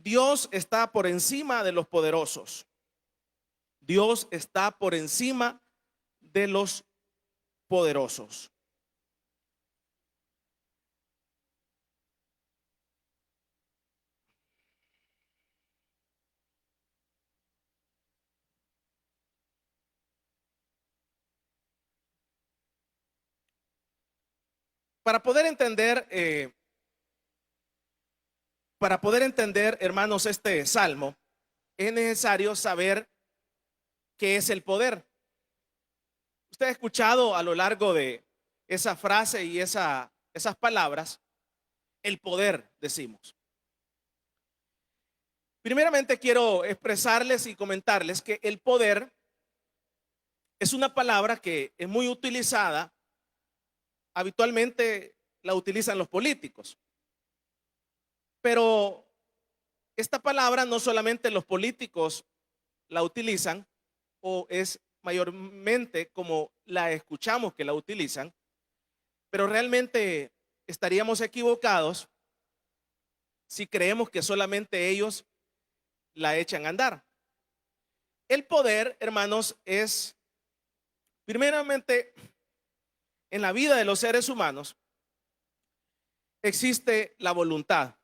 Dios está por encima de los poderosos. Dios está por encima de los poderosos. Para poder entender, hermanos, este salmo, es necesario saber qué es el poder. Usted ha escuchado a lo largo de esa frase y esas palabras, el poder, decimos. Primeramente quiero expresarles y comentarles que el poder es una palabra que es muy utilizada. Habitualmente la utilizan los políticos. Pero esta palabra no solamente los políticos la utilizan, o es mayormente como la escuchamos que la utilizan, pero realmente estaríamos equivocados si creemos que solamente ellos la echan a andar. El poder, hermanos, es primeramente en la vida de los seres humanos existe la voluntad.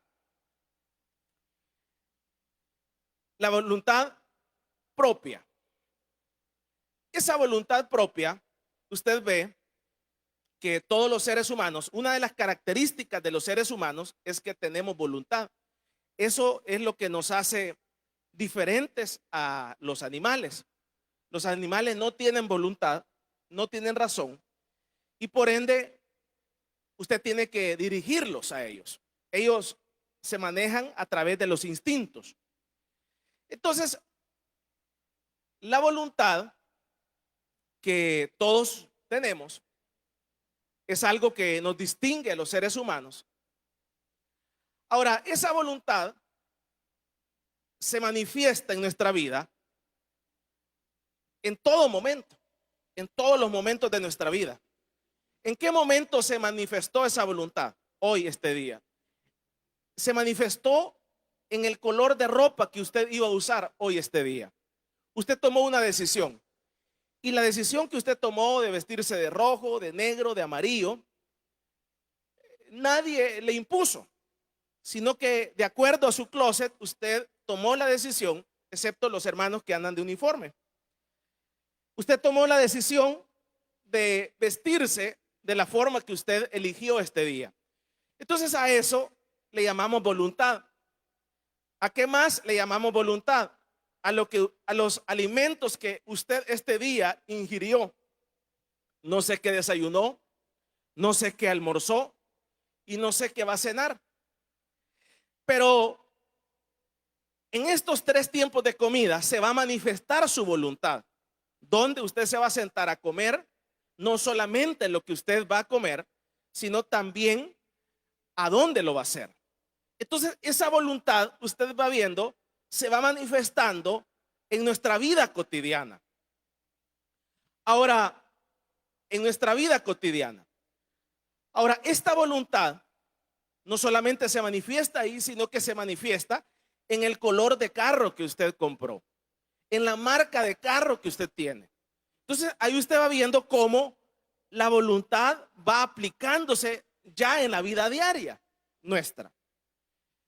La voluntad propia. Esa voluntad propia, usted ve que todos los seres humanos, una de las características de los seres humanos es que tenemos voluntad. Eso es lo que nos hace diferentes a los animales. Los animales no tienen voluntad, no tienen razón, y por ende usted tiene que dirigirlos a ellos. Ellos se manejan a través de los instintos. Entonces, la voluntad que todos tenemos es algo que nos distingue a los seres humanos. Ahora, esa voluntad se manifiesta en nuestra vida en todo momento, en todos los momentos de nuestra vida. ¿En qué momento se manifestó esa voluntad? Hoy, este día. Se manifestó en el color de ropa que usted iba a usar hoy, este día. Usted tomó una decisión. Y la decisión que usted tomó de vestirse de rojo, de negro, de amarillo, nadie le impuso, sino que de acuerdo a su closet, usted tomó la decisión, excepto los hermanos que andan de uniforme. Usted tomó la decisión de vestirse de la forma que usted eligió este día. Entonces a eso le llamamos voluntad. ¿A qué más le llamamos voluntad? A los alimentos que usted este día ingirió. No sé qué desayunó, no sé qué almorzó y no sé qué va a cenar. Pero en estos 3 tiempos de comida se va a manifestar su voluntad. Donde usted se va a sentar a comer, no solamente lo que usted va a comer, sino también a dónde lo va a hacer. Entonces, esa voluntad, usted va viendo, se va manifestando en nuestra vida cotidiana. Ahora, en nuestra vida cotidiana. Ahora, esta voluntad no solamente se manifiesta ahí, sino que se manifiesta en el color de carro que usted compró, en la marca de carro que usted tiene. Entonces, ahí usted va viendo cómo la voluntad va aplicándose ya en la vida diaria nuestra.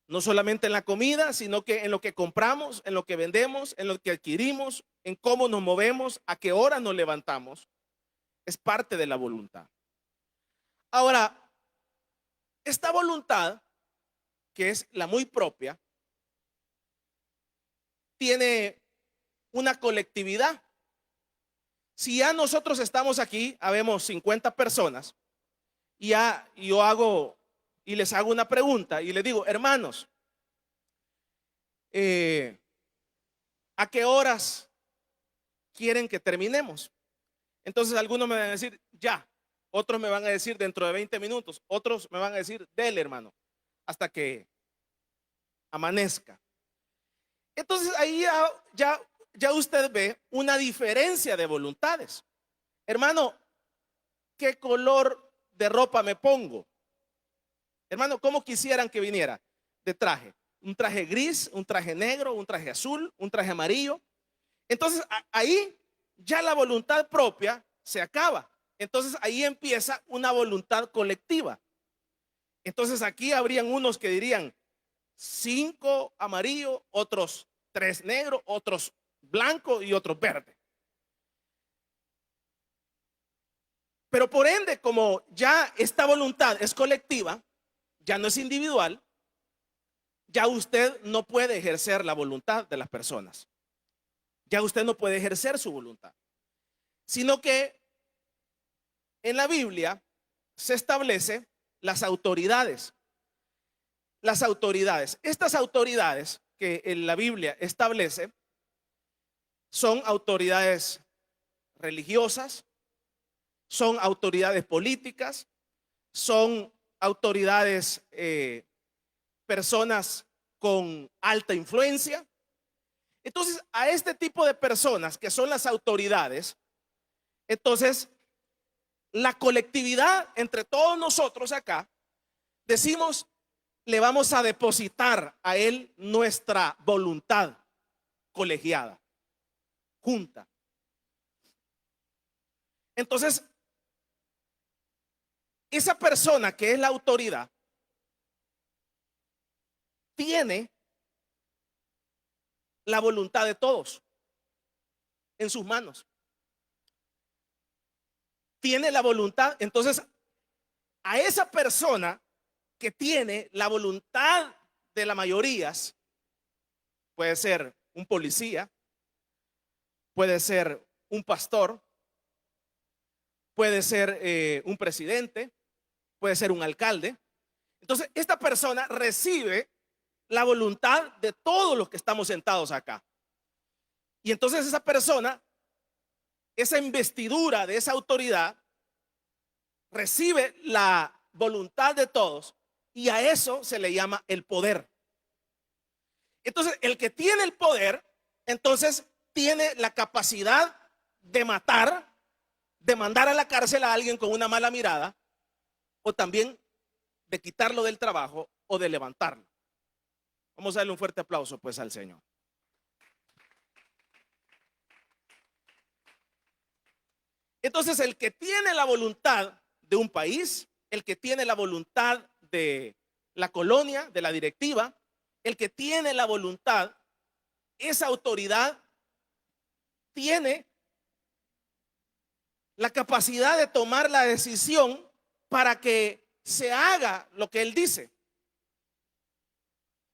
No solamente en la comida, sino que en lo que compramos, en lo que vendemos, en lo que adquirimos, en cómo nos movemos, a qué hora nos levantamos. Es parte de la voluntad. Ahora, esta voluntad, que es la muy propia, tiene una colectividad. Si ya nosotros estamos aquí, habemos 50 personas, y ya yo hago y les hago una pregunta y les digo, hermanos, ¿a qué horas quieren que terminemos? Entonces algunos me van a decir ya, otros me van a decir dentro de 20 minutos, otros me van a decir dele, hermano, hasta que amanezca. Entonces ahí ya usted ve una diferencia de voluntades. Hermano, ¿qué color de ropa me pongo? Hermano, ¿cómo quisieran que viniera? De traje. un traje gris, un traje negro, un traje azul, un traje amarillo. Entonces ahí ya la voluntad propia se acaba. Entonces ahí empieza una voluntad colectiva. Entonces aquí habrían unos que dirían 5 amarillo, otros 3 negro, otros blanco y otros verde. Pero por ende, como ya esta voluntad es colectiva, ya no es individual, ya usted no puede ejercer la voluntad de las personas. Ya usted no puede ejercer su voluntad. Sino que en la Biblia se establece las autoridades. Las autoridades. Estas autoridades que en la Biblia establece son autoridades religiosas, son autoridades políticas, son autoridades, personas con alta influencia. Entonces, a este tipo de personas que son las autoridades, entonces, la colectividad entre todos nosotros acá, decimos, le vamos a depositar a él nuestra voluntad colegiada, junta. Entonces, esa persona que es la autoridad tiene la voluntad de todos en sus manos. Tiene la voluntad. Entonces, a esa persona que tiene la voluntad de la mayoría, puede ser un policía, puede ser un pastor, puede ser un presidente, puede ser un alcalde. Entonces, esta persona recibe la voluntad de todos los que estamos sentados acá. Y entonces esa persona, esa investidura de esa autoridad, recibe la voluntad de todos y a eso se le llama el poder. Entonces, el que tiene el poder, entonces tiene la capacidad de matar, de mandar a la cárcel a alguien con una mala mirada, o también de quitarlo del trabajo o de levantarlo. Vamos a darle un fuerte aplauso pues al Señor. Entonces, el que tiene la voluntad de un país, el que tiene la voluntad de la colonia, de la directiva, el que tiene la voluntad, esa autoridad tiene la capacidad de tomar la decisión para que se haga lo que él dice.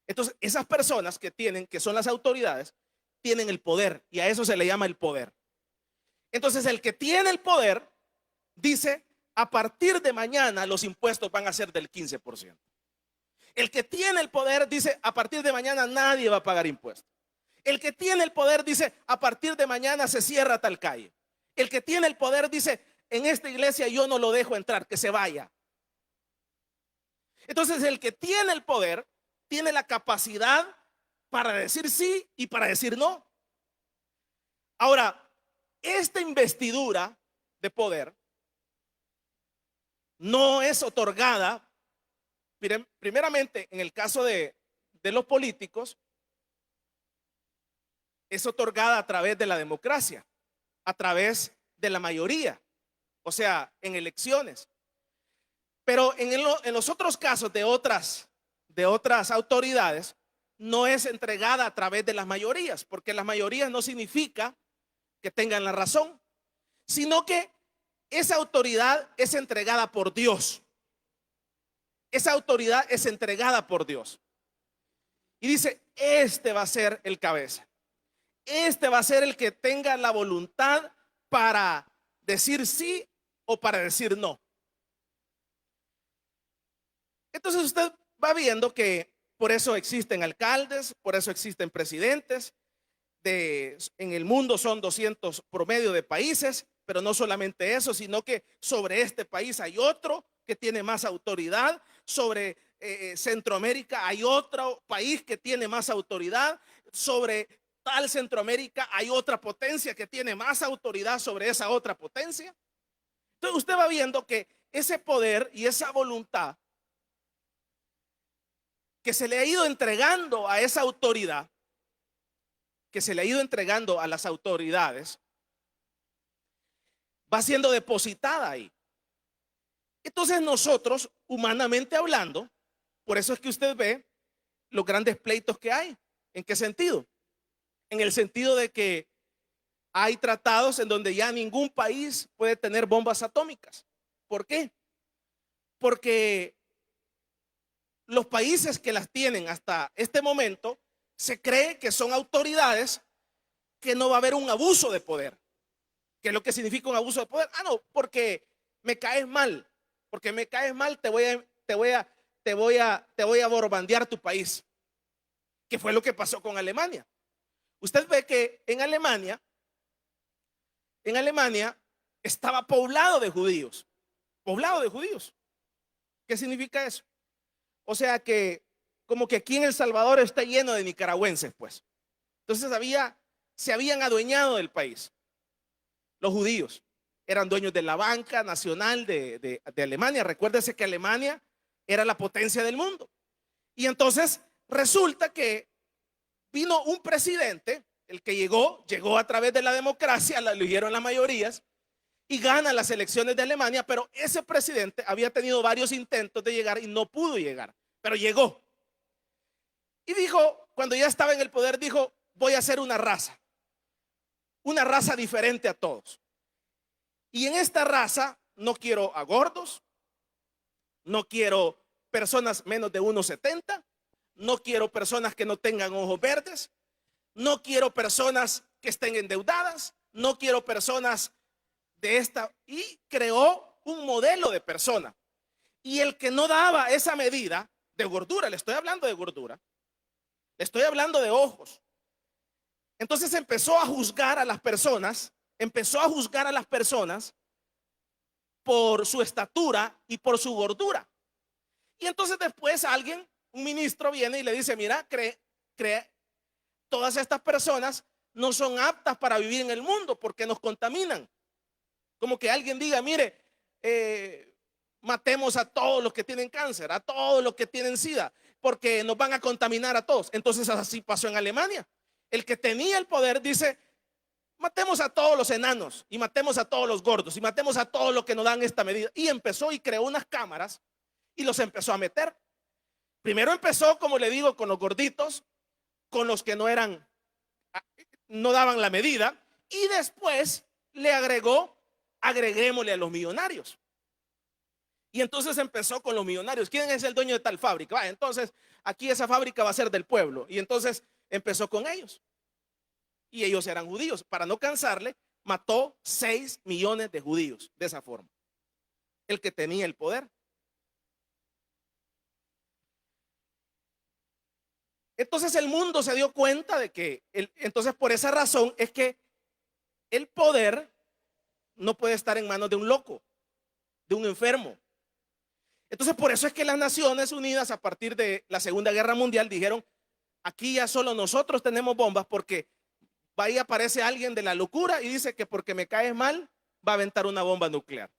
Entonces, esas personas que tienen, que son las autoridades, tienen el poder y a eso se le llama el poder. Entonces, el que tiene el poder dice, a partir de mañana los impuestos van a ser del 15%. El que tiene el poder dice, a partir de mañana nadie va a pagar impuestos. El que tiene el poder dice, a partir de mañana se cierra tal calle. El que tiene el poder dice, en esta iglesia yo no lo dejo entrar, que se vaya. Entonces, el que tiene el poder tiene la capacidad para decir sí y para decir no. Ahora, esta investidura de poder no es otorgada, primeramente en el caso de los políticos, es otorgada a través de la democracia, a través de la mayoría, o sea, en elecciones. Pero en los otros casos de otras autoridades, no es entregada a través de las mayorías, porque las mayorías no significa que tengan la razón, sino que esa autoridad es entregada por Dios. Esa autoridad es entregada por Dios. Y dice, este va a ser el cabeza. Este va a ser el que tenga la voluntad para decir sí o para decir no. Entonces usted va viendo que por eso existen alcaldes, por eso existen presidentes. En el mundo son 200 promedio de países, pero no solamente eso, sino que sobre este país hay otro que tiene más autoridad. Sobre Centroamérica hay otro país que tiene más autoridad. Sobre tal Centroamérica hay otra potencia que tiene más autoridad sobre esa otra potencia. Entonces usted va viendo que ese poder y esa voluntad que se le ha ido entregando a esa autoridad, que se le ha ido entregando a las autoridades, va siendo depositada ahí. Entonces nosotros, humanamente hablando, por eso es que usted ve los grandes pleitos que hay. ¿En qué sentido? En el sentido de que hay tratados en donde ya ningún país puede tener bombas atómicas. ¿Por qué? Porque los países que las tienen hasta este momento se cree que son autoridades, que no va a haber un abuso de poder. ¿Qué es lo que significa un abuso de poder? Ah, no, porque me caes mal. Porque me caes mal, te voy a borbandear tu país. ¿Qué fue lo que pasó con Alemania? Usted ve que en Alemania estaba poblado de judíos. Poblado de judíos. ¿Qué significa eso? O sea que como que aquí en El Salvador está lleno de nicaragüenses, pues. Entonces se habían adueñado del país. Los judíos eran dueños de la banca nacional de Alemania. Recuérdese que Alemania era la potencia del mundo. Y entonces resulta que vino un presidente, el que llegó a través de la democracia, lo eligieron las mayorías y gana las elecciones de Alemania, pero ese presidente había tenido varios intentos de llegar y no pudo llegar, pero llegó. Y dijo, cuando ya estaba en el poder, dijo, voy a hacer una raza diferente a todos. Y en esta raza no quiero a gordos, no quiero personas menos de 1,70, no quiero personas que no tengan ojos verdes, no quiero personas que estén endeudadas, no quiero personas de esta. Y creó un modelo de persona. Y el que no daba esa medida de gordura, le estoy hablando de gordura, le estoy hablando de ojos. Entonces empezó a juzgar a las personas, por su estatura y por su gordura. Y entonces después un ministro viene y le dice, mira, todas estas personas no son aptas para vivir en el mundo porque nos contaminan. Como que alguien diga, mire, matemos a todos los que tienen cáncer, a todos los que tienen SIDA, porque nos van a contaminar a todos. Entonces así pasó en Alemania. El que tenía el poder dice, matemos a todos los enanos y matemos a todos los gordos y matemos a todos los que nos dan esta medida. Y empezó y creó unas cámaras y los empezó a meter. Primero empezó, como le digo, con los gorditos, con los que no daban la medida, y después le agreguémosle a los millonarios. Y entonces empezó con los millonarios. ¿Quién es el dueño de tal fábrica? Entonces aquí esa fábrica va a ser del pueblo. Y entonces empezó con ellos. Y ellos eran judíos. Para no cansarle, mató 6 millones de judíos de esa forma. El que tenía el poder. Entonces el mundo se dio cuenta de que, entonces por esa razón es que el poder no puede estar en manos de un loco, de un enfermo. Entonces por eso es que las Naciones Unidas a partir de la Segunda Guerra Mundial dijeron, aquí ya solo nosotros tenemos bombas, porque ahí aparece alguien de la locura y dice que porque me caes mal va a aventar una bomba nuclear.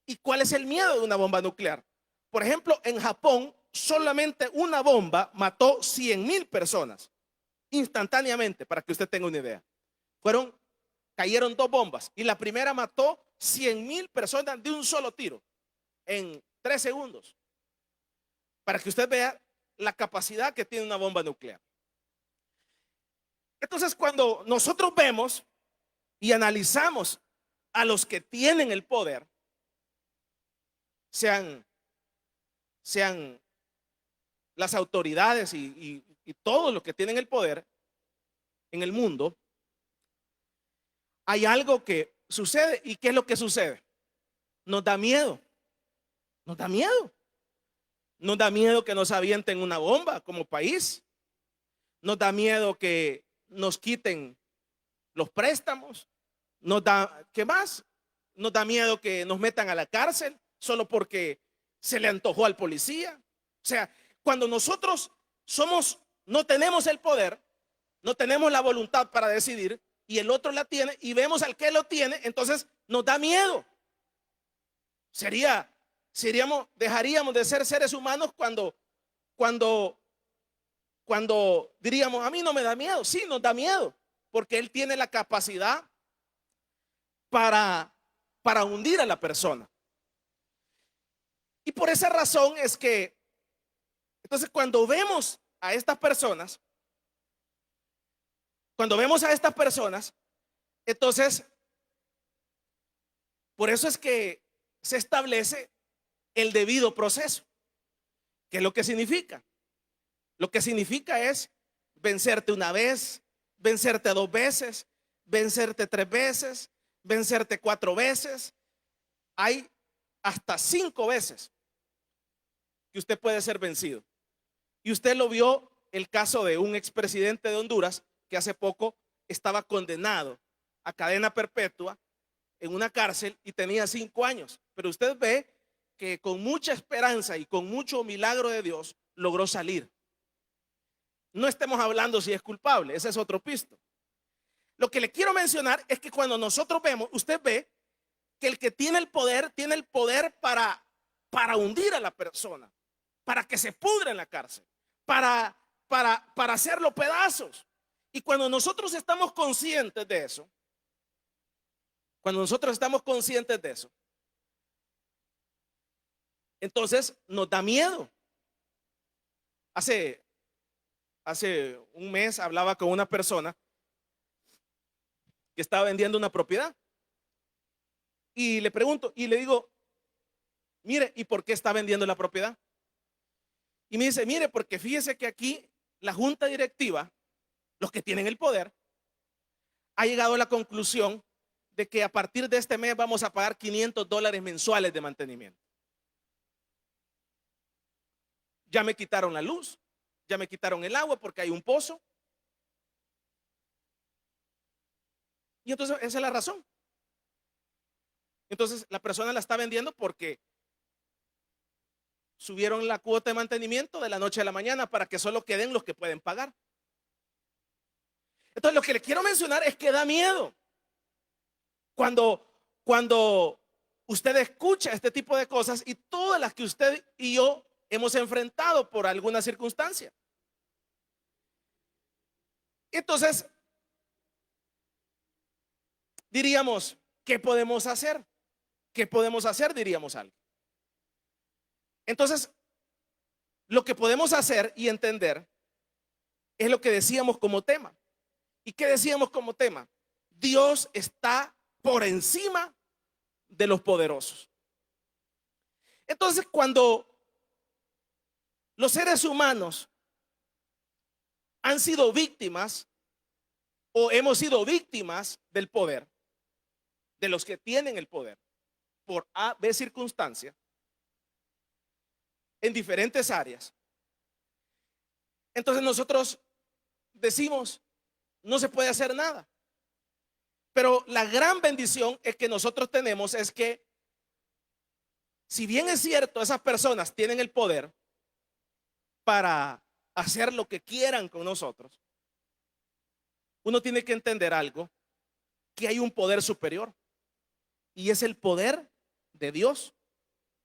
¿Y cuál es el miedo de una bomba nuclear? Por ejemplo, en Japón solamente una bomba mató 100,000 personas instantáneamente, para que usted tenga una idea. Cayeron 2 bombas y la primera mató 100,000 personas de un solo tiro en 3 segundos, para que usted vea la capacidad que tiene una bomba nuclear. Entonces, cuando nosotros vemos y analizamos a los que tienen el poder, sean las autoridades y todos los que tienen el poder en el mundo, hay algo que sucede. ¿Y qué es lo que sucede? Nos da miedo. Nos da miedo. Nos da miedo que nos avienten una bomba como país. Nos da miedo que nos quiten los préstamos. ¿Qué más? Nos da miedo que nos metan a la cárcel solo porque se le antojó al policía. O sea, cuando nosotros no tenemos el poder, no tenemos la voluntad para decidir, y el otro la tiene, y vemos al que lo tiene, entonces nos da miedo. Dejaríamos de ser seres humanos cuando cuando diríamos, a mí no me da miedo. Sí, nos da miedo, porque Él tiene la capacidad para hundir a la persona. Y por esa razón es que, entonces cuando vemos a estas personas, entonces, por eso es que se establece el debido proceso. ¿Qué es lo que significa? Lo que significa es vencerte una vez, vencerte 2 veces, vencerte 3 veces, vencerte 4 veces. Hay hasta 5 veces que usted puede ser vencido. Y usted lo vio el caso de un expresidente de Honduras que hace poco estaba condenado a cadena perpetua en una cárcel y tenía 5 años. Pero usted ve que con mucha esperanza y con mucho milagro de Dios logró salir. No estemos hablando si es culpable, ese es otro pisto. Lo que le quiero mencionar es que cuando nosotros vemos, usted ve que el que tiene el poder para hundir a la persona, para que se pudra en la cárcel, para hacerlo pedazos. Y cuando nosotros estamos conscientes de eso, entonces nos da miedo. Hace un mes hablaba con una persona que estaba vendiendo una propiedad. Y le pregunto, y le digo, mire, ¿y por qué está vendiendo la propiedad? Y me dice, mire, porque fíjese que aquí la junta directiva, los que tienen el poder, ha llegado a la conclusión de que a partir de este mes vamos a pagar $500 mensuales de mantenimiento. Ya me quitaron la luz, ya me quitaron el agua porque hay un pozo. Y entonces esa es la razón. Entonces la persona la está vendiendo porque subieron la cuota de mantenimiento de la noche a la mañana para que solo queden los que pueden pagar. Entonces lo que le quiero mencionar es que da miedo cuando usted escucha este tipo de cosas, y todas las que usted y yo hemos enfrentado por alguna circunstancia. Entonces diríamos, ¿qué podemos hacer? ¿Qué podemos hacer? Diríamos algo. Entonces, lo que podemos hacer y entender es lo que decíamos como tema. ¿Y qué decíamos como tema? Dios está por encima de los poderosos. Entonces, cuando los seres humanos han sido víctimas o hemos sido víctimas del poder, de los que tienen el poder, por A, B circunstancia, en diferentes áreas, entonces nosotros decimos, no se puede hacer nada. Pero la gran bendición es que nosotros tenemos es que, si bien es cierto, esas personas tienen el poder para hacer lo que quieran con nosotros, uno tiene que entender algo, que hay un poder superior, y es el poder de Dios.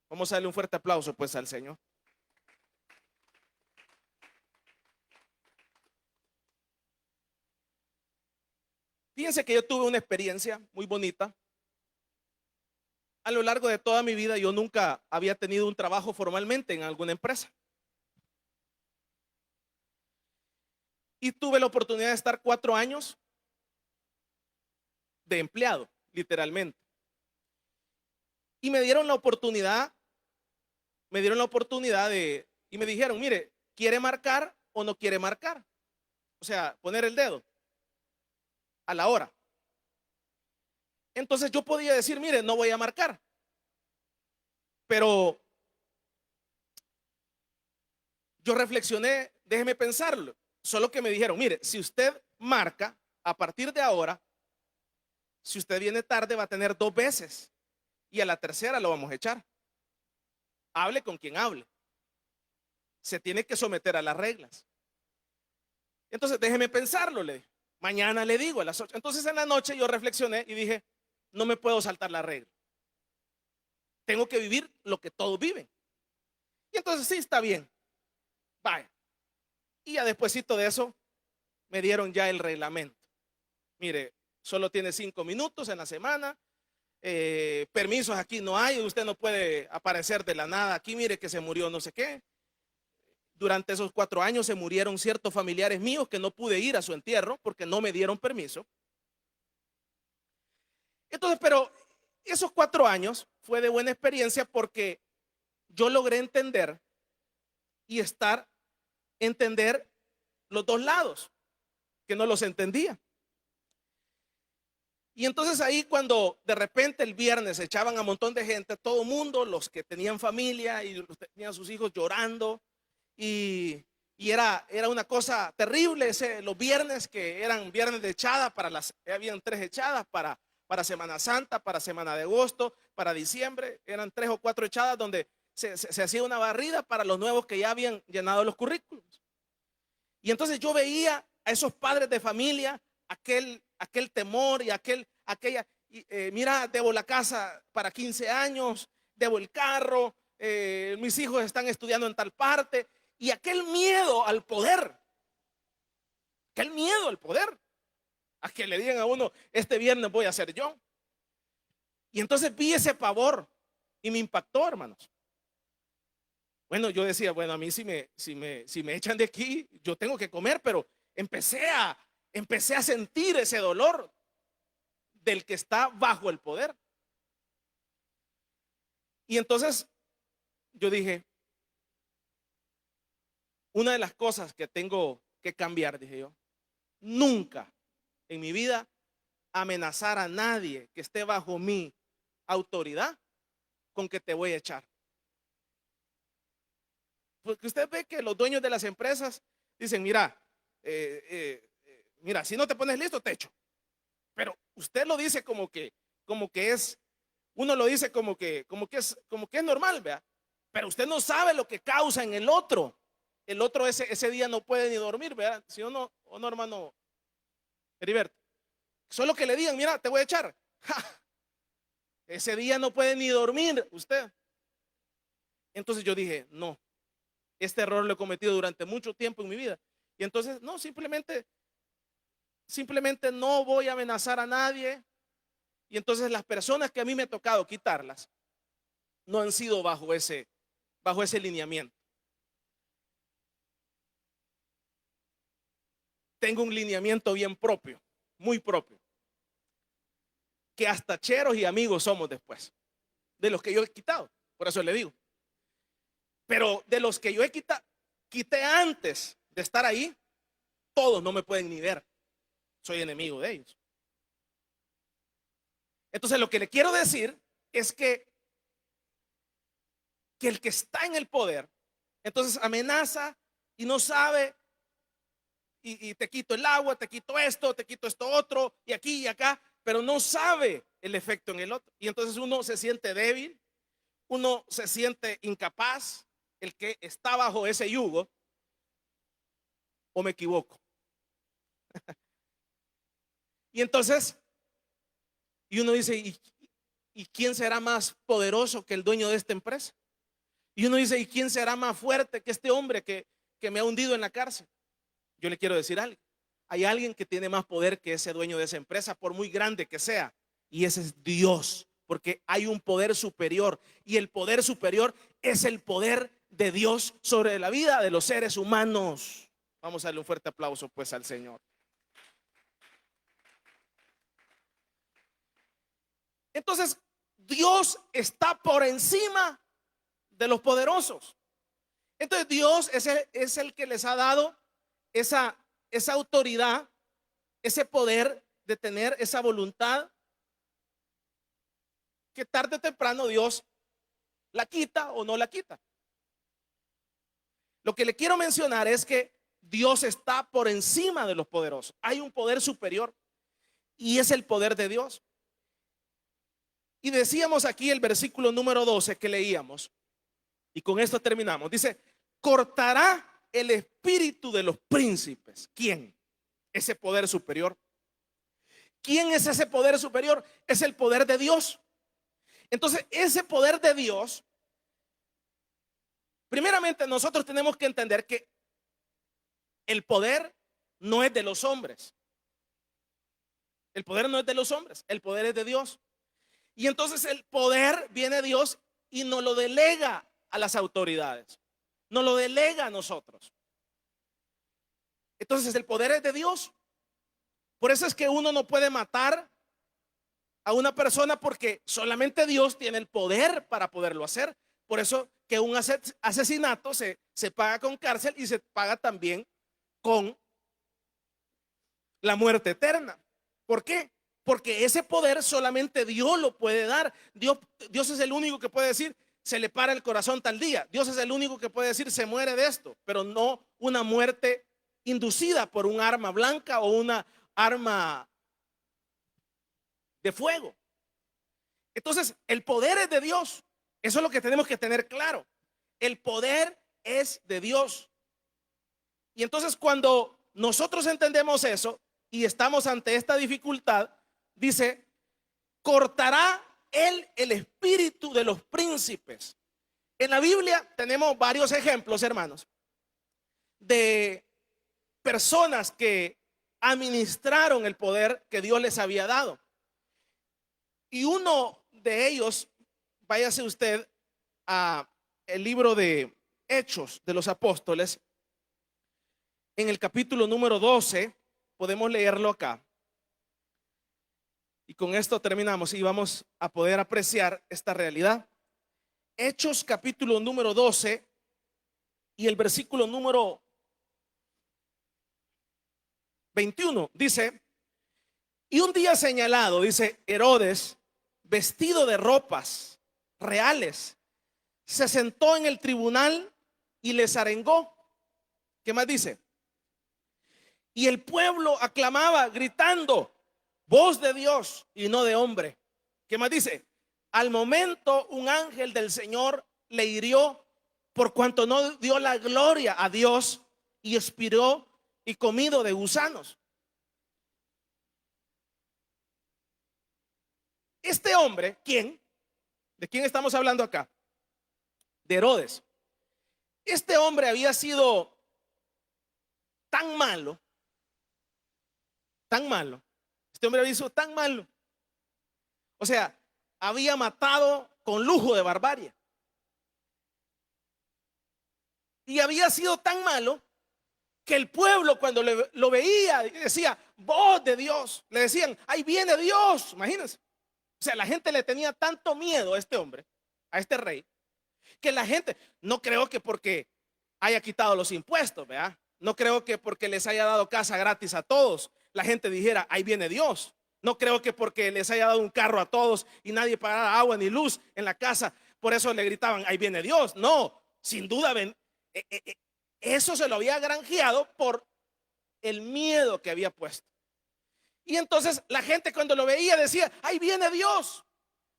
Vamos a darle un fuerte aplauso pues al Señor. Fíjense que yo tuve una experiencia muy bonita. A lo largo de toda mi vida yo nunca había tenido un trabajo formalmente en alguna empresa. Y tuve la oportunidad de estar 4 años de empleado, literalmente. Y me dieron la oportunidad y me dijeron, mire, ¿quiere marcar o no quiere marcar? O sea, poner el dedo a la hora. Entonces yo podía decir, mire, no voy a marcar. Pero yo reflexioné, déjeme pensarlo. Solo que me dijeron, mire, si usted marca, a partir de ahora, si usted viene tarde va a tener 2 veces. Y a la tercera lo vamos a echar. Hable con quien hable. Se tiene que someter a las reglas. Entonces déjeme pensarlo, le dije. Mañana le digo a las 8. Entonces en la noche yo reflexioné y dije, no me puedo saltar la regla. Tengo que vivir lo que todos viven. Y entonces sí, está bien. Vaya. Y ya despuesito de eso me dieron ya el reglamento. Mire, solo tiene 5 minutos en la semana. Permisos aquí no hay, usted no puede aparecer de la nada aquí, mire que se murió no sé qué. Durante esos 4 años se murieron ciertos familiares míos que no pude ir a su entierro porque no me dieron permiso. Entonces, pero esos 4 años fue de buena experiencia porque yo logré entender y entender los dos lados, que no los entendía. Y entonces ahí cuando de repente el viernes echaban a un montón de gente, todo el mundo, los que tenían familia y tenían sus hijos llorando, y era una cosa terrible los viernes que eran viernes de echada, habían 3 echadas para Semana Santa, para Semana de Agosto, para diciembre, eran 3 o 4 echadas donde se hacía una barrida para los nuevos que ya habían llenado los currículos. Y entonces yo veía a esos padres de familia, aquel temor y aquella, mira, debo la casa para 15 años, debo el carro, mis hijos están estudiando en tal parte, y aquel miedo al poder, a que le digan a uno, este viernes voy a ser yo. Y entonces vi ese pavor y me impactó, hermanos. Bueno, yo decía, bueno, a mí si me echan de aquí, yo tengo que comer, pero empecé a sentir ese dolor del que está bajo el poder. Y entonces yo dije, una de las cosas que tengo que cambiar, dije yo, nunca en mi vida amenazar a nadie que esté bajo mi autoridad con que te voy a echar. Porque usted ve que los dueños de las empresas dicen, mira, si no te pones listo, te echo. Pero usted lo dice como que es, uno lo dice como que es normal, ¿vea? Pero usted no sabe lo que causa en el otro. El otro ese día no puede ni dormir, ¿verdad? Si no, o no, hermano Heriberto. Solo que le digan, mira, te voy a echar. ¡Ja! Ese día no puede ni dormir usted. Entonces yo dije, no, este error lo he cometido durante mucho tiempo en mi vida. Y entonces, no, simplemente no voy a amenazar a nadie. Y entonces las personas que a mí me ha tocado quitarlas no han sido bajo ese lineamiento. Tengo un lineamiento bien propio, muy propio, que hasta cheros y amigos somos después, de los que yo he quitado. Por eso le digo. Pero de los que yo quité antes de estar ahí, todos no me pueden ni ver. Soy enemigo de ellos. Entonces lo que le quiero decir es que el que está en el poder, entonces amenaza y no sabe, y te quito el agua, te quito esto otro, y aquí y acá, pero no sabe el efecto en el otro. Y entonces uno se siente débil, uno se siente incapaz, el que está bajo ese yugo, o me equivoco. Y entonces, y uno dice, ¿y quién será más poderoso que el dueño de esta empresa? Y uno dice, ¿y quién será más fuerte que este hombre que me ha hundido en la cárcel? Yo le quiero decir algo. Hay alguien que tiene más poder que ese dueño de esa empresa, por muy grande que sea, y ese es Dios, porque hay un poder superior, y el poder superior es el poder de Dios sobre la vida de los seres humanos. Vamos a darle un fuerte aplauso pues al Señor. Entonces, Dios está por encima de los poderosos. Entonces, Dios es el que les ha dado esa autoridad, ese poder de tener esa voluntad que tarde o temprano Dios la quita o no la quita. Lo que le quiero mencionar es que Dios está por encima de los poderosos. Hay un poder superior y es el poder de Dios. Y decíamos aquí el versículo número 12 que leíamos, y con esto terminamos. Dice, cortará el espíritu de los príncipes. ¿Quién? Ese poder superior. ¿Quién es ese poder superior? Es el poder de Dios. Entonces, ese poder de Dios, primeramente nosotros tenemos que entender que el poder no es de los hombres. El poder no es de los hombres, el poder es de Dios. Y entonces el poder viene de Dios y nos lo delega a las autoridades, nos lo delega a nosotros. Entonces el poder es de Dios. Por eso es que uno no puede matar a una persona, porque solamente Dios tiene el poder para poderlo hacer. Por eso que un asesinato se paga con cárcel y se paga también con la muerte eterna. ¿Por qué? Porque ese poder solamente Dios lo puede dar. Dios es el único que puede decir, se le para el corazón tal día. Dios es el único que puede decir, se muere de esto, pero no una muerte inducida por un arma blanca o una arma de fuego. Entonces, el poder es de Dios. Eso es lo que tenemos que tener claro. El poder es de Dios. Y entonces, cuando nosotros entendemos eso y estamos ante esta dificultad, dice, cortará él el espíritu de los príncipes. En la Biblia tenemos varios ejemplos, hermanos, de personas que administraron el poder que Dios les había dado. Y uno de ellos, váyase usted a el libro de Hechos de los Apóstoles, en el capítulo número 12, podemos leerlo acá. Y con esto terminamos y vamos a poder apreciar esta realidad. Hechos capítulo número 12 y el versículo número 21 dice: y un día señalado, dice, Herodes, vestido de ropas reales, se sentó en el tribunal y les arengó. ¿Qué más dice? Y el pueblo aclamaba gritando, voz de Dios y no de hombre. ¿Qué más dice? Al momento un ángel del Señor le hirió por cuanto no dio la gloria a Dios, y expiró y comido de gusanos. Este hombre, ¿quién? ¿De quién estamos hablando acá? De Herodes. Este hombre había sido tan malo, tan malo. Este hombre había sido tan malo. O sea, había matado con lujo de barbarie. Y había sido tan malo que el pueblo, cuando lo veía, decía, voz de Dios. Le decían, ahí viene Dios. Imagínense. O sea, la gente le tenía tanto miedo a este hombre, a este rey, que la gente, no creo que porque haya quitado los impuestos, ¿verdad? No creo que porque les haya dado casa gratis a todos, la gente dijera, ahí viene Dios. No creo que porque les haya dado un carro a todos y nadie pagara agua ni luz en la casa, por eso le gritaban, ahí viene Dios. No, sin duda, eso se lo había granjeado por el miedo que había puesto. Y entonces la gente, cuando lo veía, decía, ahí viene Dios.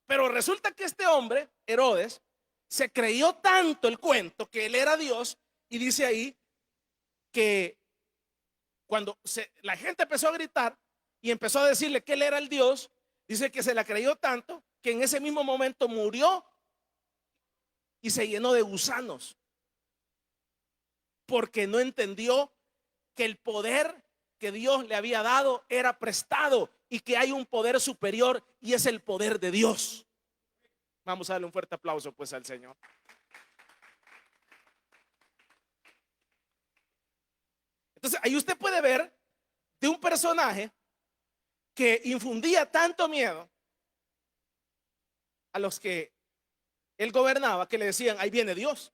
Pero resulta que este hombre, Herodes, se creyó tanto el cuento que él era Dios, y dice ahí que cuando la gente empezó a gritar y empezó a decirle que él era el Dios, dice que se la creyó tanto que en ese mismo momento murió y se llenó de gusanos, porque no entendió que el poder que Dios le había dado era prestado y que hay un poder superior, y es el poder de Dios. Vamos a darle un fuerte aplauso pues al Señor. Entonces ahí usted puede ver de un personaje que infundía tanto miedo a los que él gobernaba, que le decían, ahí viene Dios.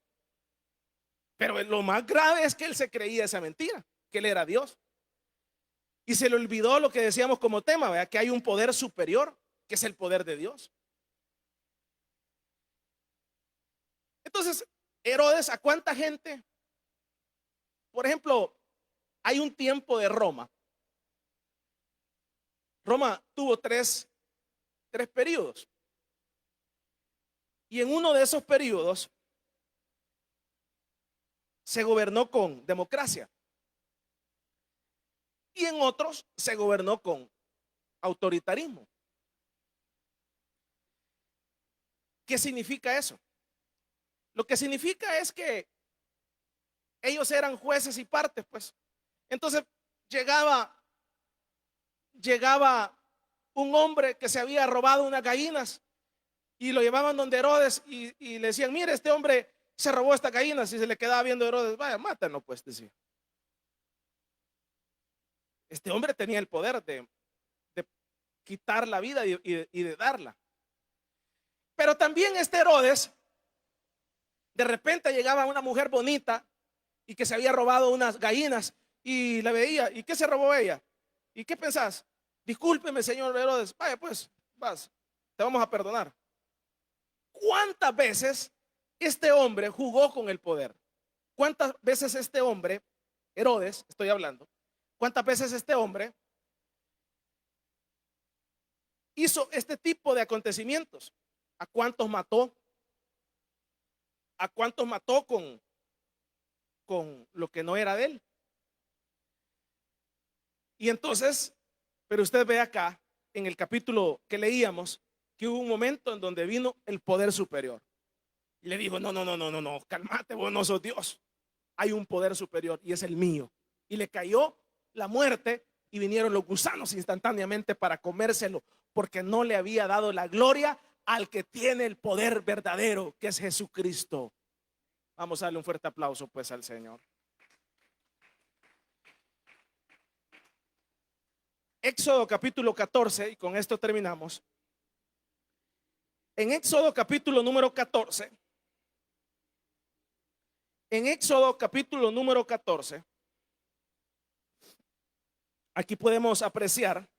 Pero lo más grave es que él se creía esa mentira, que él era Dios. Y se le olvidó lo que decíamos como tema, ¿verdad? Que hay un poder superior, que es el poder de Dios. Entonces, Herodes, ¿a cuánta gente? Por ejemplo, hay un tiempo de Roma. Roma tuvo tres periodos. Y en uno de esos periodos se gobernó con democracia. Y en otros se gobernó con autoritarismo. ¿Qué significa eso? Lo que significa es que ellos eran jueces y partes, pues. Entonces llegaba, llegaba un hombre que se había robado unas gallinas y lo llevaban donde Herodes y le decían, mire, este hombre se robó estas gallinas, y se le quedaba viendo a Herodes, vaya, mátenlo pues, decía. Este hombre tenía el poder de quitar la vida y de darla. Pero también este Herodes, de repente llegaba una mujer bonita y que se había robado unas gallinas y la veía. ¿Y qué se robó ella? ¿Y qué pensás? Discúlpeme, señor Herodes. Vaya, pues, vas, te vamos a perdonar. ¿Cuántas veces este hombre jugó con el poder? ¿Cuántas veces este hombre, Herodes, estoy hablando, cuántas veces este hombre hizo este tipo de acontecimientos? ¿A cuántos mató? ¿A cuántos mató con lo que no era de él? Y entonces, pero usted ve acá, en el capítulo que leíamos, que hubo un momento en donde vino el poder superior. Y le dijo, no, no, no, no, no, no, cálmate, vos no sos Dios. Hay un poder superior y es el mío. Y le cayó la muerte y vinieron los gusanos instantáneamente para comérselo, porque no le había dado la gloria al que tiene el poder verdadero, que es Jesucristo. Vamos a darle un fuerte aplauso pues al Señor. Éxodo capítulo 14, y con esto terminamos. En Éxodo capítulo número 14, en Éxodo capítulo número 14, aquí podemos apreciar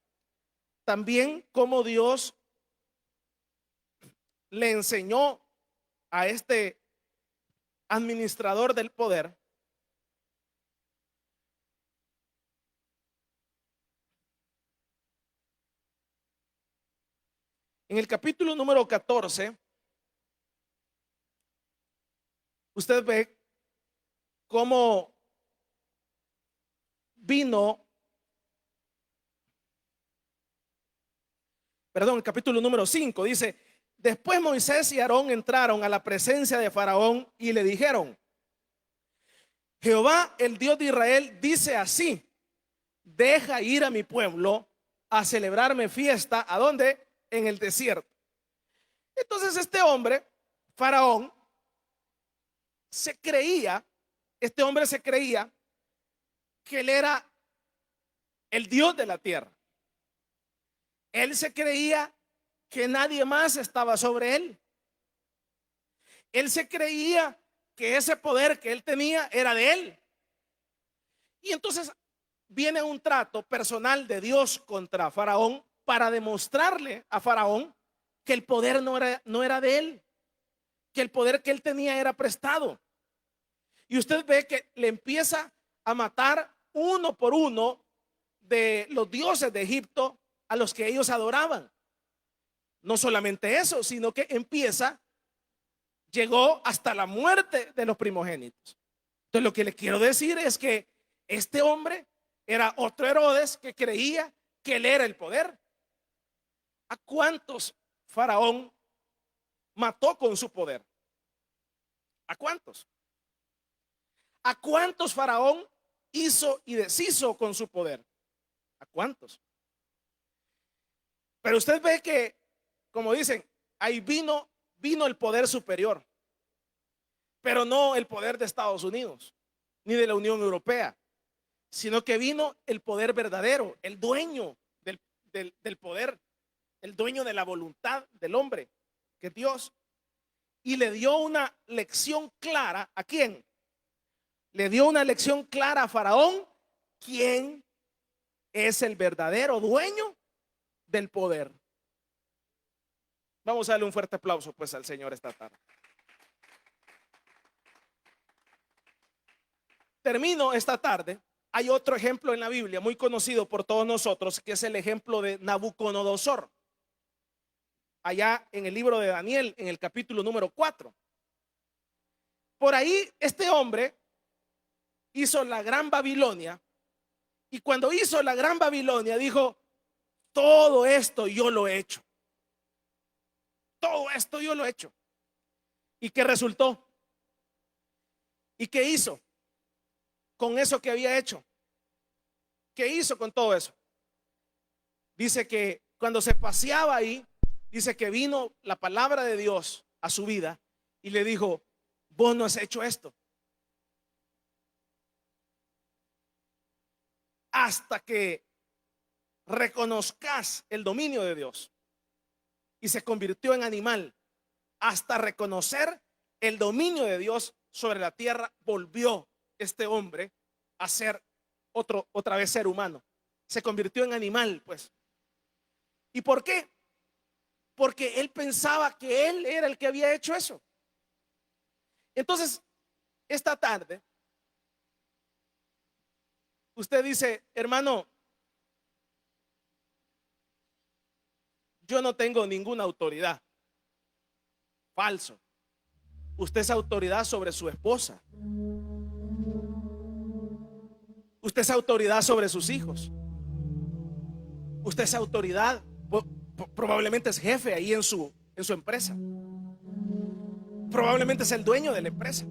también cómo Dios le enseñó a este administrador del poder en el capítulo número 14. Usted ve cómo vino, perdón, el capítulo número 5 dice, después Moisés y Aarón entraron a la presencia de Faraón y le dijeron, Jehová, el Dios de Israel, dice así, deja ir a mi pueblo a celebrarme fiesta. ¿A dónde? En el desierto. Entonces este hombre, Faraón, este hombre se creía que él era el Dios de la tierra. Él se creía que nadie más estaba sobre él. Él se creía que ese poder que él tenía era de él. Y entonces viene un trato personal de Dios contra Faraón para demostrarle a Faraón que el poder no era de él, que el poder que él tenía era prestado. Y usted ve que le empieza a matar uno por uno de los dioses de Egipto a los que ellos adoraban. No solamente eso, sino que llegó hasta la muerte de los primogénitos. Entonces lo que le quiero decir es que este hombre era otro Herodes que creía que él era el poder. ¿A cuántos Faraón mató con su poder? ¿A cuántos? ¿A cuántos Faraón hizo y deshizo con su poder? ¿A cuántos? Pero usted ve que, como dicen, ahí vino el poder superior, pero no el poder de Estados Unidos ni de la Unión Europea, sino que vino el poder verdadero, el dueño del poder, el dueño de la voluntad del hombre, que es Dios. Y le dio una lección clara. ¿A quién? Le dio una lección clara a Faraón, quién es el verdadero dueño del poder. Vamos a darle un fuerte aplauso pues al Señor esta tarde. Termino esta tarde. Hay otro ejemplo en la Biblia muy conocido por todos nosotros, que es el ejemplo de Nabucodonosor. Allá en el libro de Daniel, en el capítulo número 4. Por ahí este hombre hizo la gran Babilonia, y cuando hizo la gran Babilonia dijo, todo esto yo lo he hecho. Todo esto yo lo he hecho. ¿Y qué resultó? ¿Y qué hizo con eso que había hecho? ¿qué hizo con todo eso? Dice que cuando se paseaba ahí, dice que vino la palabra de Dios a su vida y le dijo: vos no has hecho esto. Hasta que reconozcas el dominio de Dios. Y se convirtió en animal. Hasta reconocer el dominio de Dios sobre la tierra, volvió este hombre a ser otra vez ser humano. Se convirtió en animal, pues. ¿Y por qué? Porque él pensaba que él era el que había hecho eso. Entonces, esta tarde, usted dice: hermano, yo no tengo ninguna autoridad. Falso. Usted es autoridad sobre su esposa. Usted es autoridad sobre sus hijos. Usted es autoridad, probablemente es jefe ahí en su empresa. Probablemente es el dueño de la empresa.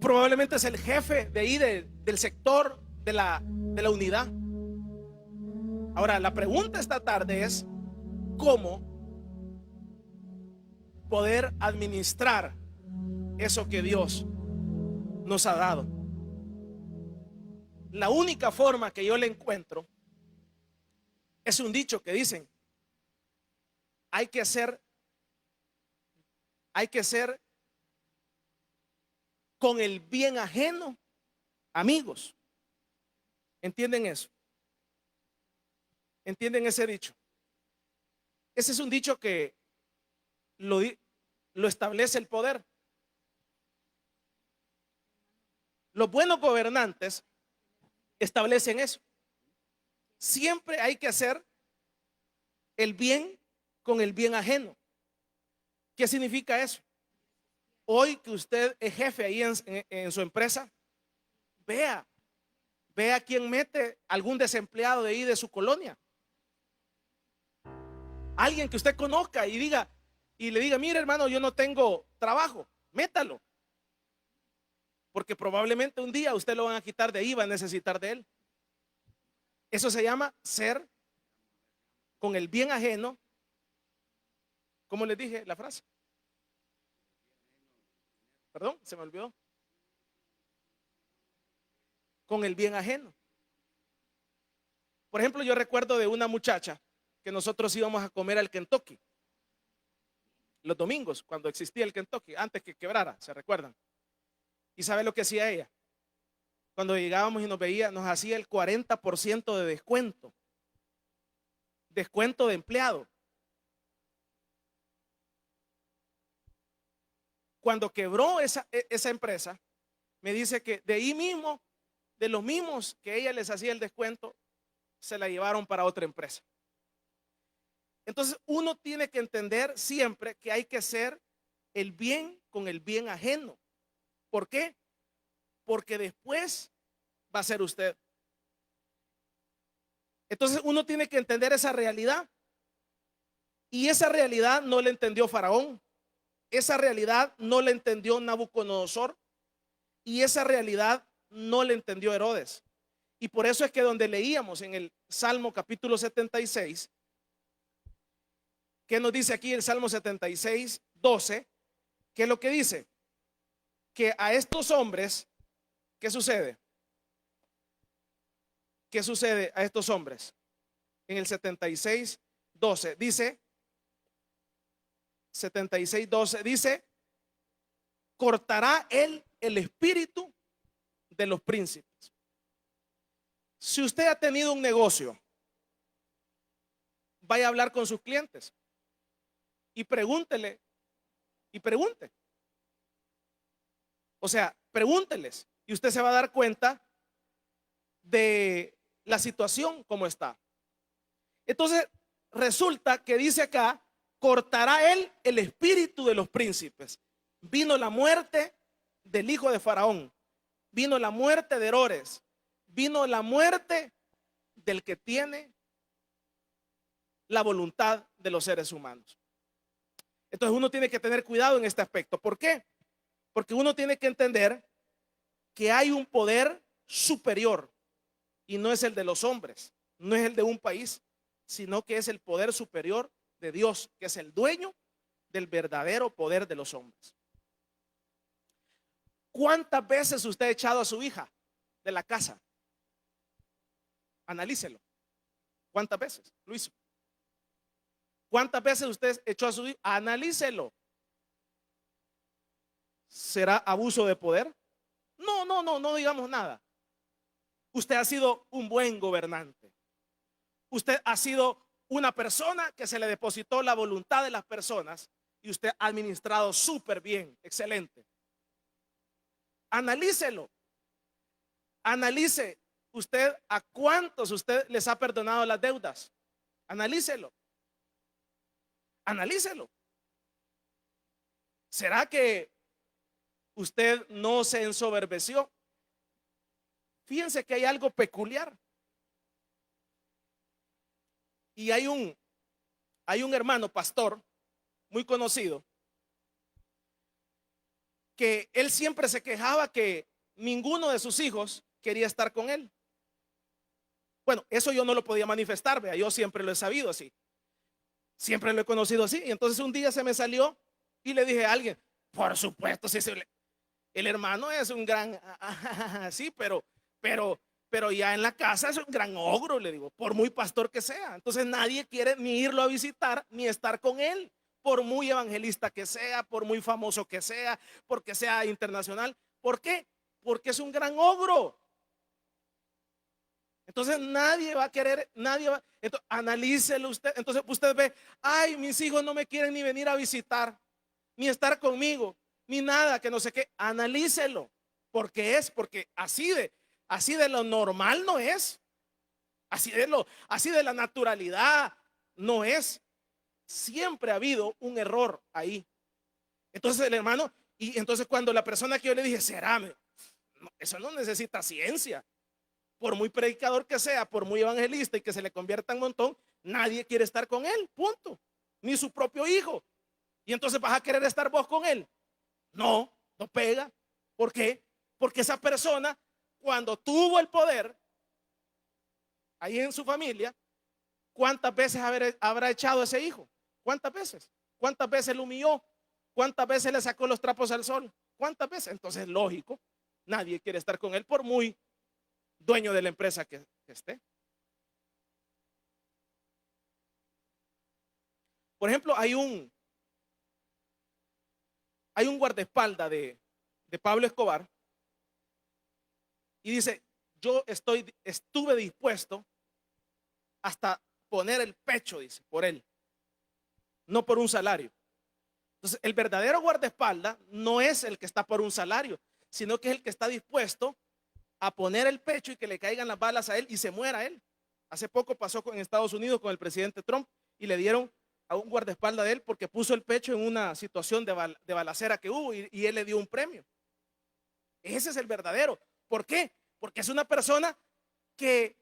Probablemente es el jefe de ahí del sector de la unidad. Ahora, la pregunta esta tarde es: ¿cómo poder administrar eso que Dios nos ha dado? La única forma que yo le encuentro es un dicho que dicen: hay que ser con el bien ajeno amigos. ¿Entienden eso? ¿Entienden ese dicho? Ese es un dicho que lo establece el poder. Los buenos gobernantes establecen eso. Siempre hay que hacer el bien con el bien ajeno. ¿Qué significa eso? Hoy que usted es jefe ahí en su empresa, vea quién mete algún desempleado de ahí de su colonia. Alguien que usted conozca y le diga: mire, hermano, yo no tengo trabajo, métalo. Porque probablemente un día usted lo van a quitar de ahí, va a necesitar de él. Eso se llama ser con el bien ajeno. ¿Cómo les dije la frase? Perdón, se me olvidó. Con el bien ajeno. Por ejemplo, yo recuerdo de una muchacha que nosotros íbamos a comer al Kentucky los domingos, cuando existía el Kentucky, antes que quebrara, ¿se recuerdan? ¿Y sabe lo que hacía ella? Cuando llegábamos y nos veía, nos hacía el 40% de descuento. Descuento de empleado. Cuando quebró esa empresa, me dice que de ahí mismo, de los mismos que ella les hacía el descuento, se la llevaron para otra empresa. Entonces uno tiene que entender siempre que hay que hacer el bien con el bien ajeno. ¿Por qué? Porque después va a ser usted. Entonces uno tiene que entender esa realidad. Y esa realidad no la entendió Faraón. Esa realidad no la entendió Nabucodonosor. Y esa realidad no la entendió Herodes. Y por eso es que donde leíamos en el Salmo capítulo 76, ¿qué nos dice aquí el Salmo 76, 12? ¿Qué es lo que dice? Que a estos hombres, ¿qué sucede? ¿Qué sucede a estos hombres? En el 76, 12 dice, 76, 12 dice: cortará él el espíritu de los príncipes. Si usted ha tenido un negocio, vaya a hablar con sus clientes y pregúntele y pregunte. O sea, pregúnteles y usted se va a dar cuenta de la situación como está. Entonces, resulta que dice acá: cortará él el espíritu de los príncipes. Vino la muerte del hijo de Faraón, vino la muerte de Herodes, vino la muerte del que tiene la voluntad de los seres humanos. Entonces uno tiene que tener cuidado en este aspecto. ¿Por qué? Porque uno tiene que entender que hay un poder superior y no es el de los hombres, no es el de un país, sino que es el poder superior de Dios, que es el dueño del verdadero poder de los hombres. ¿Cuántas veces usted ha echado a su hija de la casa? Analícelo. ¿Cuántas veces lo hizo? ¿Cuántas veces usted echó a su hija? Analícelo. ¿Será abuso de poder? No digamos nada. Usted ha sido un buen gobernante. Usted ha sido una persona que se le depositó la voluntad de las personas y usted ha administrado súper bien, excelente. Analícelo. Analice usted a cuántos usted les ha perdonado las deudas. Analícelo. Analícelo. ¿Será que usted no se ensoberbeció? Fíjense que hay algo peculiar. Y hay un hermano pastor muy conocido que él siempre se quejaba que ninguno de sus hijos quería estar con él. Bueno, eso yo no lo podía manifestar, vea, yo siempre lo he sabido así. Siempre lo he conocido así. Y entonces un día se me salió y le dije a alguien, por supuesto, si el hermano es un gran, sí, pero ya en la casa es un gran ogro, le digo, por muy pastor que sea. Entonces nadie quiere ni irlo a visitar ni estar con él, por muy evangelista que sea, por muy famoso que sea, porque sea internacional. ¿Por qué? Porque es un gran ogro. Entonces nadie va a querer, entonces, analícelo usted. Entonces usted ve, ay, mis hijos no me quieren ni venir a visitar, ni estar conmigo, ni nada, que no sé qué. Analícelo, porque así de lo normal no es, así de la naturalidad no es. Siempre ha habido un error ahí. Entonces el hermano, y entonces cuando la persona que yo le dije, eso no necesita ciencia. Por muy predicador que sea, por muy evangelista y que se le convierta en un montón, nadie quiere estar con él, punto. Ni su propio hijo. Y entonces vas a querer estar vos con él. No pega. ¿Por qué? Porque esa persona, cuando tuvo el poder ahí en su familia, ¿cuántas veces habrá echado a ese hijo? ¿Cuántas veces? ¿Cuántas veces lo humilló? ¿Cuántas veces le sacó los trapos al sol? ¿Cuántas veces? Entonces, lógico, nadie quiere estar con él por muy dueño de la empresa que esté. Por ejemplo, hay un guardaespaldas de Pablo Escobar y dice, yo estuve dispuesto hasta poner el pecho, dice, por él, no por un salario. Entonces, el verdadero guardaespaldas no es el que está por un salario, sino que es el que está dispuesto a poner el pecho y que le caigan las balas a él y se muera él. Hace poco pasó en Estados Unidos con el presidente Trump y le dieron a un guardaespaldas de él porque puso el pecho en una situación de balacera que hubo y él le dio un premio. Ese es el verdadero. ¿Por qué? Porque es una persona que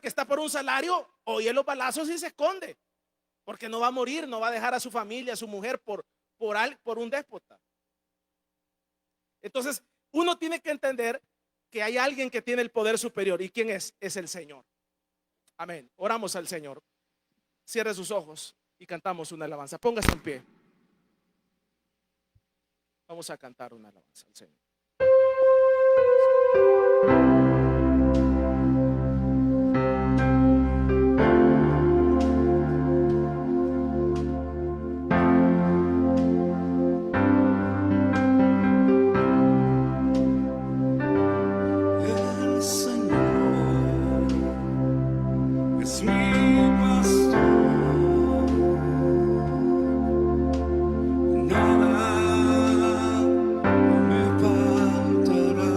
está por un salario, oye los balazos y se esconde, porque no va a morir, no va a dejar a su familia, a su mujer por un déspota. Entonces, uno tiene que entender que hay alguien que tiene el poder superior. ¿Y quién es? Es el Señor. Amén. Oramos al Señor. Cierre sus ojos y cantamos una alabanza. Póngase en pie. Vamos a cantar una alabanza al Señor. Nada me faltará.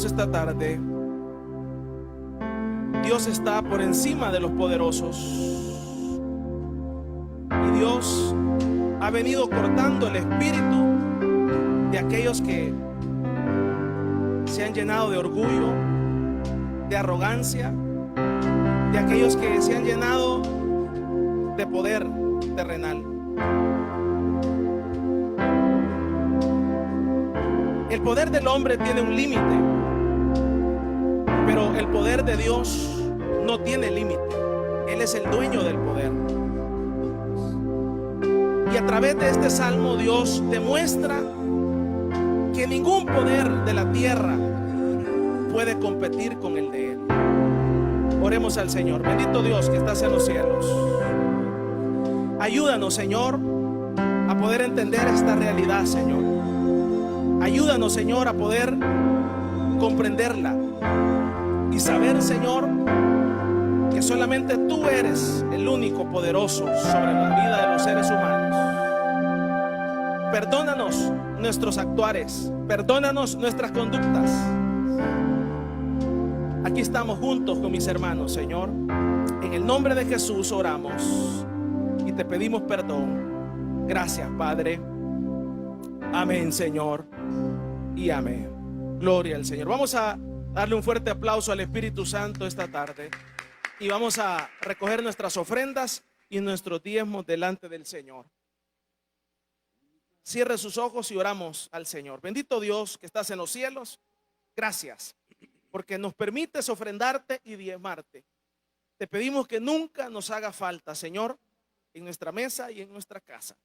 Esta tarde, Dios está por encima de los poderosos y Dios ha venido cortando el espíritu de aquellos que se han llenado de orgullo, de arrogancia, de aquellos que se han llenado de poder terrenal. El poder del hombre tiene un límite, pero el poder de Dios no tiene límite. Él es el dueño del poder. Y a través de este salmo Dios demuestra que ningún poder de la tierra puede competir con el de Él. Oremos al Señor. Bendito Dios que estás en los cielos. Ayúdanos, Señor, a poder entender esta realidad, Señor. Ayúdanos, Señor, a poder comprenderla y saber, Señor, que solamente tú eres el único poderoso sobre la vida de los seres humanos. Perdónanos nuestros actuares, perdónanos nuestras conductas. Aquí estamos juntos con mis hermanos, Señor. En el nombre de Jesús oramos y te pedimos perdón. Gracias, Padre. Amén, Señor, y amén. Gloria al Señor. Vamos a darle un fuerte aplauso al Espíritu Santo esta tarde y vamos a recoger nuestras ofrendas y nuestros diezmos delante del Señor. Cierre sus ojos y oramos al Señor. Bendito Dios que estás en los cielos, gracias porque nos permites ofrendarte y diezmarte. Te pedimos que nunca nos haga falta, Señor, en nuestra mesa y en nuestra casa.